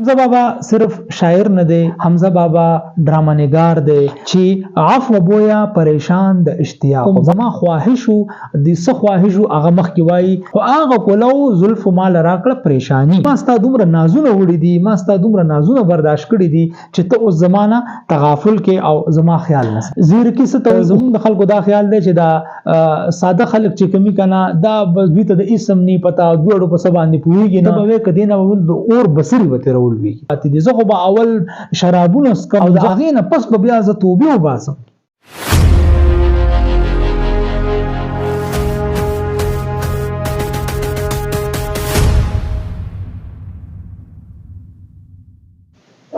حمزه بابا صرف شاعر نه دی، حمزه بابا ډراما نگار دی چې عفو بویا پریشان د اشتیاق زما خواهشو د څه خواهشو هغه مخ کې وای خو هغه کولو زلف مال راکړه پریشانی ما ستا دومره نازونه وړي دي ما ستا دومره نازونه برداشت کړي دي چې ته اوس زمانہ تغافل کې او زما خیال نه زیر کې ست زمون د خلکو دا خیال دی چې دا ساده خلک چې کمی کنه دا دوی ته د اسم نه پتا دوړو په سبا نه پويږي نه به کدینه ول د اور بصری وته وي دي زه خو به اول شرابونه سکم او د هغې نه پس به بیا زه توبې وباسم.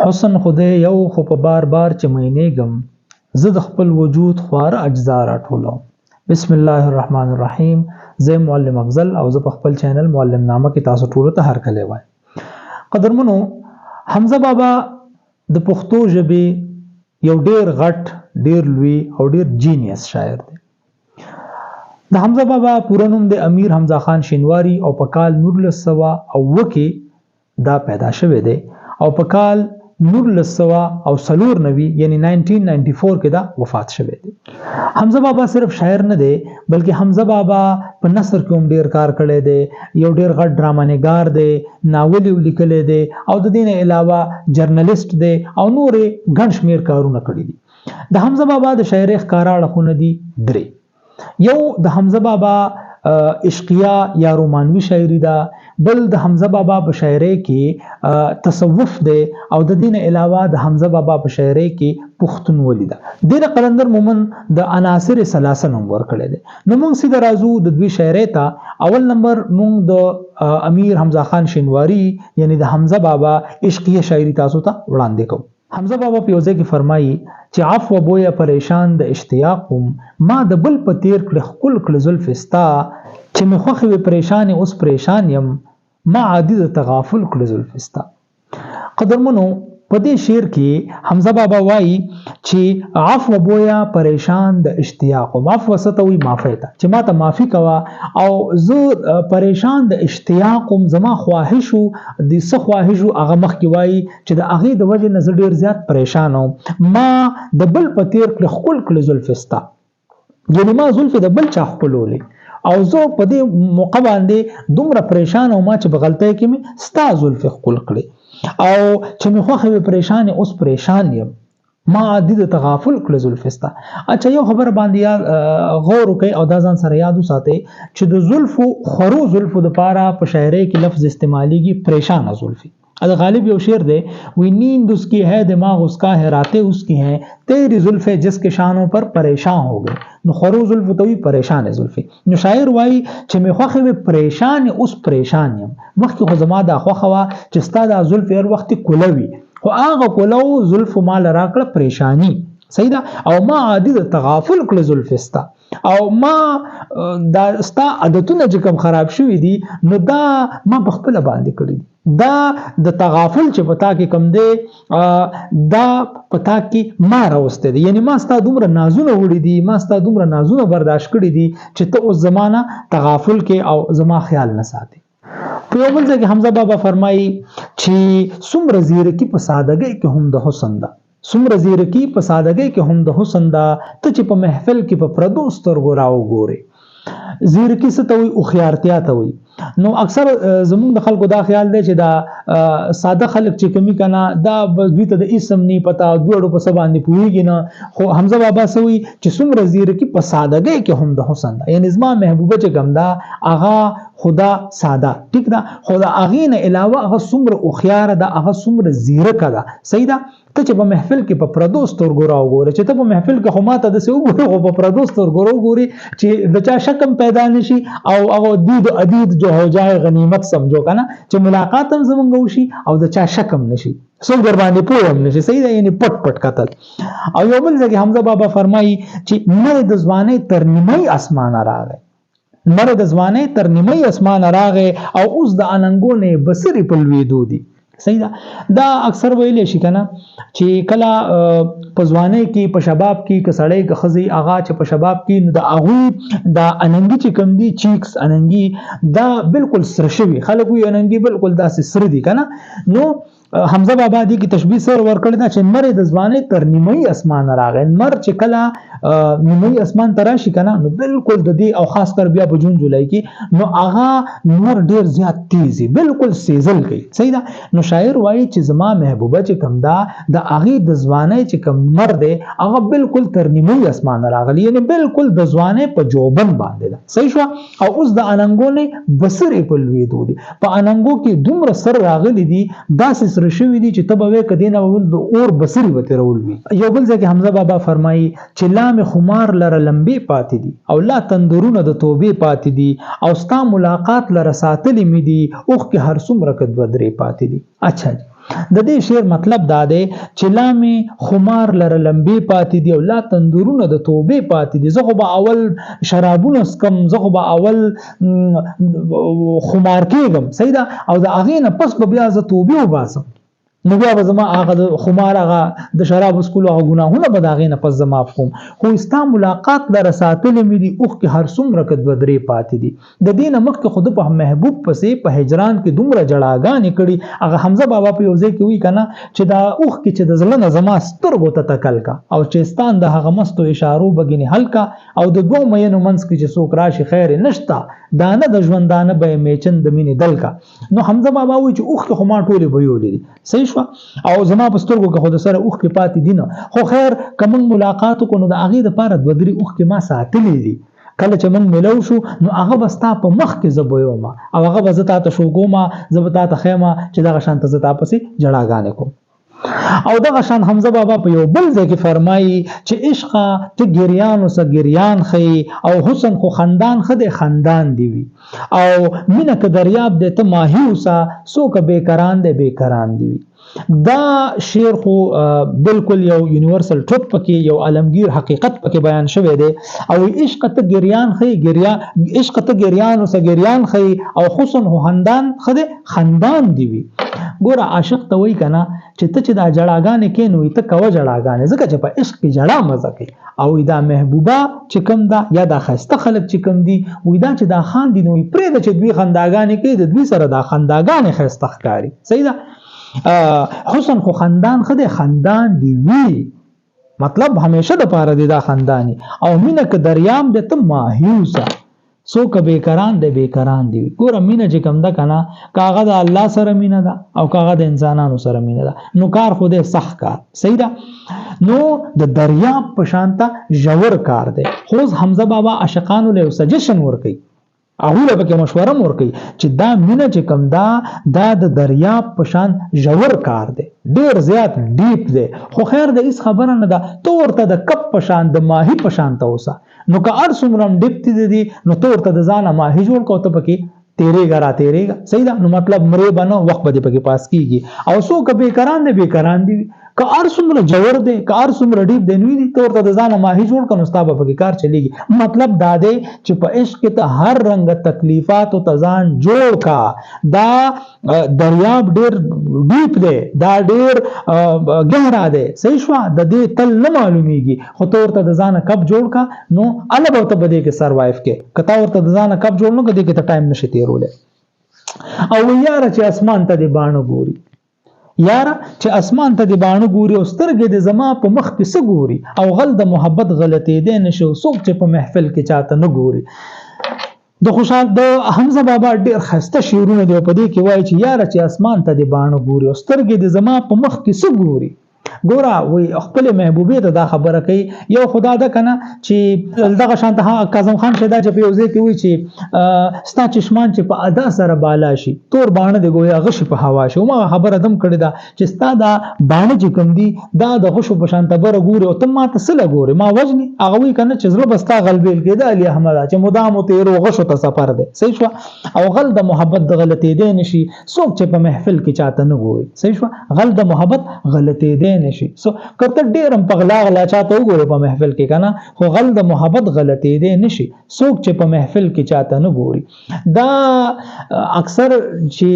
حسن خدای یو خو په بار بار چې مینېږم زه د خپل وجود خواره اجزا راټولوم. بسم الله الرحمن الرحیم. زه معلم افضل او زه په خپل چینل معلم نامه کې تاسو ټولو ته هرکلی وایم. قدرمنو، حمزه بابا د پښتو ژبې یو ډیر غټ ډیر لوی او ډیر جینیس شاعر دی. د حمزه بابا پوره نوم د امیر حمزه خان شینواری او په کال 1900 کې دا پیدا شوی دی او په کال 1994 یعنی 1994 کې دا وفات شوی دی. حمزه بابا صرف شاعر نه دی بلکې حمزه بابا په نثر کې هم ډیر کار کړی دی، یو ډیر غټ ډراما نگار دی، ناول لیکلی دی او د دې نه علاوه جرنالست دی او نورې ګڼ شمیر کارونه کړي دي. د حمزه بابا د شاعرۍ ښکاره اړخونه دي درې. یو د حمزه بابا عشقیه یا رومانوي شاعري ده، بل د حمزه بابا په شاعرۍ کې تصوف دی او د دې نه علاوه د حمزه بابا په شاعرۍ کې پښتونولي ده. د قلندر مومن د عناصر ثلاثه نوم ورکړی دی. نو موږ سیده راځو د دوی شاعرۍ ته. اول نمبر موږ د امیر حمزه خان شینواری یعنی د حمزه بابا عشقیه شاعري تاسو ته وړاندې کوو. حمزه بابا په یو ځای کې فرمایي چې عفو بویا پریشان د اشتیاقم ما د بل په تیر کړه خپل کړه زلف استا چې مې خوښ وي پریشان اوس پریشان یم ما عادي د تغافل کړه زلف استا. قدرمنو، په دې شعر کې حمزه بابا وایي چې عفو بویا پریشان د اشتیاقم، عفو ستوي معافی ته چې ما ته معافي کوا او زه پریشان د اشتیاقم زما خواهشو د څه خواهشو هغه مخ کې وایي چې د هغې د وجې نه زه ډېر زیات پریشان وم ما د بل په تیر کړه ښکل کړه زلف استا یعنې ما زلفې د بل چا ښکلولې او زه په دې موقع باندې دومره پریشان وم چې په غلطۍ کې مې ستا زلفې ښکل کړې او چې مې خوښه وي پریشان اوس پریشان یم ما عادي د تغافل کړه زلف استا. اچھا، یو خبر باندې غور وکړئ او دا ځان سره یاد وساتئ چې د زلفو خورو زلفو دپاره په شاعرۍ کې لفظ استعمالیږي پریشانه زلفی. اد غالب یو شعر دی وی نیند اس کی ہے دماغ اس کا ہے راتیں اس کی ہیں تیری زلفیں جس کے شانوں پر پریشان ہو گئے. نو خورو زلف ته وی پریشان زلفی. نو شاعر وای چې مې خوخه وي پریشان اوس پریشان یم مخکې خو زما دا خوخه وا چې ستا دا زلف هر وخت کولوي خو هغه کولو زلف مال راکړه پریشانی صحیح ده او ما عادي د تغافل کړه زلف استا او ما دا ستا عادتونه چې کوم خراب شوي دي نو دا ما په خپل باندې کړی دي. دا د تغافل چې پتا کې کم دی دا پتا کې ما راوسته دي یعنی ما ستا دومره نازونه وړي دي ما ستا دومره نازونه برداشت کړي دي چې ته اوس زمانہ تغافل کې او زما خیال نه ساتي. په یو بل ځای کې حمزه بابا فرمایي چې څومره زیرکي په سادګۍ کې هم د حسن ده، څومره زیرکي په سادګۍ کې هم د حسن ده ته چې په محفل کې په پردو سترګو راوګورې. زیرکي څه ته وایي؟ هوښیارتیا ته وایي. نو اکثر زمونږ د خلکو دا خیال دی چې دا ساده خلک چې کمی کنه دا دوی ته د اسم نه پتا دوړو په سبا باندې پوهیږي نه. خو حمزه بابا سوي چې څومره زیرکي په سادګۍ کې هم د حسن ده یعنی زما محبوبه چې کوم ده هغه خدا ساده ټیک ده خو د هغې نه علاوه هغه څومره هوښیاره ده هغه څومره زیرکه ده صحیح ده. ته چې په محفل کې په پردو سترګو راوګورې چې ته په محفل کې خو ماته داسې وګورې خو په پردو سترګو راوګورې چې د چا شک هم پیدا نشي او هغه دید عدید جو هو جای غنیمت سمجھو کنه چې ملاقات هم زمونږ وشي او د چا شک هم نشي څوک در باندې پوه هم نشي صحیح ده یعنی پټ پټ قتل. او یو بل ځای حمزه بابا فرمایي چې نر د ځوانۍ تر نیمۍ اسمانه راغی نر د ځوانۍ تر نیمۍ اسمانه راغی او اوس د اننګو نه بصرې په لوېدو دي صحیح ده. دا اکثر ویلې شي کنه چې کله په ځوانۍ کې په شباب کې که سړی که ښځې هغه چې په شباب کې نو د هغوی دا اننګي چې کوم دي چیکس اننګي دا بالکل سره شوي خلک وي اننګي بالکل داسې سره دي کنه. نو حمزه بابا دی کی تشبیه سره ورکړی دا چې مر د ځواني تر نیمه اسمان راغی. مر چې کله نیمه اسمان تر شي کنه نو بالکل د دې او خاص کر بیا په جون جولای کې نو هغه نور ډیر زیات تیزی بالکل سیزل کوي. صحیح ده. نو شاعر وایي چې زما محبوبه چې کم دا د هغه د ځواني چې کم مر دی هغه بالکل تر نیمه اسمان راغلی، یعنی بالکل د ځواني په جوبن باندې ده. صحیح شو. او اوس د اننګو نه بصری په لویدو دي، په اننګو کې دومره سر راغلی دي داسې شوی دي چې تبه کدینه ول د اور بصری وته رول وی. یو بل ځکه حمزه بابا فرمایي چې لام خمار لره لمبي پاتې دي او لا تندرونه د توبې پاتې دي او ستا ملاقات لره ساتلې می دي اوخ کې هر څومره کد ودرې پاتې دي. اچھا د دې شعر مطلب دا دی چې لام خمار لره لمبي پاتې دي او لا تندرونه د توبې پاتې دي. زه خو به اول شرابونه سکم، زه خو به اول خمار کېږم. صحیح ده. او د هغې نه پس به بیا زه توبې وباسم نو بیا به زما هغه د خمار هغه د شراب اسکول هغه ګناهونه به د هغې نه پس زه معاف کوم. خو ستا ملاقات لره ساتلې مې دي اوښ کې هر څومره که دوه درې پاتې دي. د دې نه مخکې خو د په محبوب پسې په هجران کې دومره جړاګانې کړي. هغه حمزه بابا په یو ځای کې وایي که نه چې دا اوښ کې چې د زړه نه زما سترګو ته تکل کا او چې ستان د هغه مستو اشارو بګینې حل کا او د دوه مینو منځ کې چې څوک راشي خیر نشته دانه د ژوندانه به میچن د مینې دل کا. نو حمزه بابا وایي چې اوښ کې خو ما ټولې بهیولې دي. صحیح شو. او زما په سترګو کې خو د سره اوښ کې پاتې دي نه. خو خیر که موږ ملاقات وکړو نو د هغې دپاره دوه درې اوښ کې ما ساتلې دي. کله چې موږ ملو شو نو هغه به ستا په مخ کې زه بویوم او هغه به زه تا ته شوګوم، زه به تا ته ښیم چې دغه شان ته زه تا پسې جړاګانې کوم. او دغه شان حمزه بابا په یو بل ځای کې فرمایي چې عشقه ته ګریان اوسه ګریان ښیي او حسن خو خندان ښه دی خندان دی وي او مینه که دریاب دی ته ماهي اوسه څوک بیکران دی بیکران دی وي. دا شعر خو بالکل یو یونیورسل ټروت پکې یو عالمگیر حقیقت پکې بیان شوی دی. او عشق ته ګریان ښیي عشق ته ګریان اوسه ګریان ښیي او حسن خو خندان ښه دی خندان دی وي. ګوره عاشق ته وایي که نه چې ته چې دا جړاګانې کې نو ته کوه جړاګانې ځکه چې په عشق کې جړا مزه کوي. او دا محبوبه چې کوم ده یا دا ښایسته خلک چې کوم دي وایي دا چې دا خاندي نو پرېږده چې دوی خنداګانې کوي د دوی سره دا خنداګانې ښایسته ښکاري. صحیح ده. حسن خو خندان ښه دی خندان دی وي مطلب همیشه د پاره دی دا خندانی. او مینه که دریاب دی ته ماهي اوسه څوک بیکران دی بیکران دی. ګوره مینه چې کوم ده که نه که هغه د الله سره مینه ده او که هغه د انسانانو سره مینه ده نو کار خو دی سخت کار. صحیح ده. نو د دریاب په شانته ژور کار دی. خو اوس حمزه بابا عاشقانو له سجیشن ورکوي هغوی له پکې مشوره م ورکوي چې دا مینه چې کوم ده دا د دریاب په شان ژور کار دی ډېر زیات ډیپ دی. خو خیر د هېڅ خبره نه ده ته ورته د کپ په شان د ماهي په شان ته اوسه نو که هر څومره هم ډیپ دي نو ته ورته د ځانه ماهي جوړ کړه او ته پکې تیرېږه را تیرېږه. صحیح ده. نو مطلب مرې به نه وخت به دې پکې پاس کېږي. او څوک بیکران دی بیکران دی که هر څومره جوور دی که هر څومره ډیپ دی نو ته ورته د ځانه ماهي جوړ کړه نو ستا به پکې کار چلېږي. مطلب دا دی چې په عشق کې ته هر رنګه تکلیفاتو ته ځان جوړ کا. دا دریاب ډېر ډیپ دی دا ډېر ګهرا دی. صحیح شوه. د دې تل نه معلومیږي خو ته ورته د ځانه کپ جوړ کا نو هله به ته به دې کې سروایف کې که تا ورته د ځانه کپ جوړ نه کړه دې کې ته ټایم نشي تېرولی. او یاره چې اسمان ته دې باڼه ګوري یاره چې اسمان ته دې باڼه ګوري او سترګې دې زما په مخ کې څه ګوري او غل د محبت غلطېدی نشي څوک چې په محفل کې چاته نه ګوري. د خوشحال د حمزه بابا ډېر ښایسته شعرونه دی په دې کې وایي چې یاره چې اسمان ته دې باڼه ګوري او سترګې دې زما په مخ کې څه ګوري. ګوره وی خپل محبوبې ته دا خبره کوي. یو خدا ده کنه چې دغه شانته کاظم خان شیدا چې په یو ځای کې وی چې ستا چشمان چې په ادا سره بالا شي تور باڼه دی ګویا غشي په هوا شي. ما خبره دم کړی دا چې ستا دا باڼه چې کوم دي دا د غشو په شانته بره ګوري او ته ما ته څه لګوري ما وجني هغه وی کنه چې زړه بستا غلبېل کېده علي احمد چې مدام تیرو غشو ته سفر دی. صحیح شو. او غل د محبت د غلطېدی نشي څوک چې په محفل کې چاته نه ګوري. صحیح شو. غل د محبت غلطېدی غلطېدې نشي. سو کته ډېر په غلا غلا چاته وګوره په محفل کې کنه خو غل د محبت غلطېدې نشي. څوک چې په محفل کې چاته نه ګوري دا اکثر چې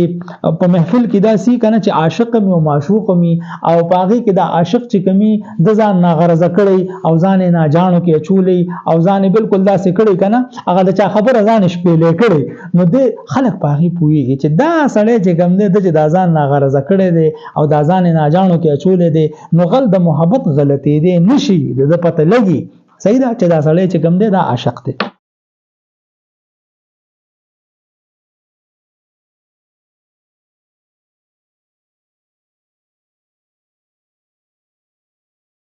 په محفل کې دا سی کنه چې عاشق می او معشوق می او پاغي کې دا عاشق چې کمی د ځان ناغرض کړي او ځان نه جانو کې چولې او ځان بالکل دا سې کړي کنه هغه د چا خبره ځان شپېلې کړي نو د خلک پاغي پويږي چې دا سړی چې ګم دې د دا ځان ناغرض کړي دي او دا ځان نه جانو کې چولې دي نو غل د محبت غلطي دي نشي د پته لګي صحیح دا چې دا سړی چې ګم دې دا عاشق دی.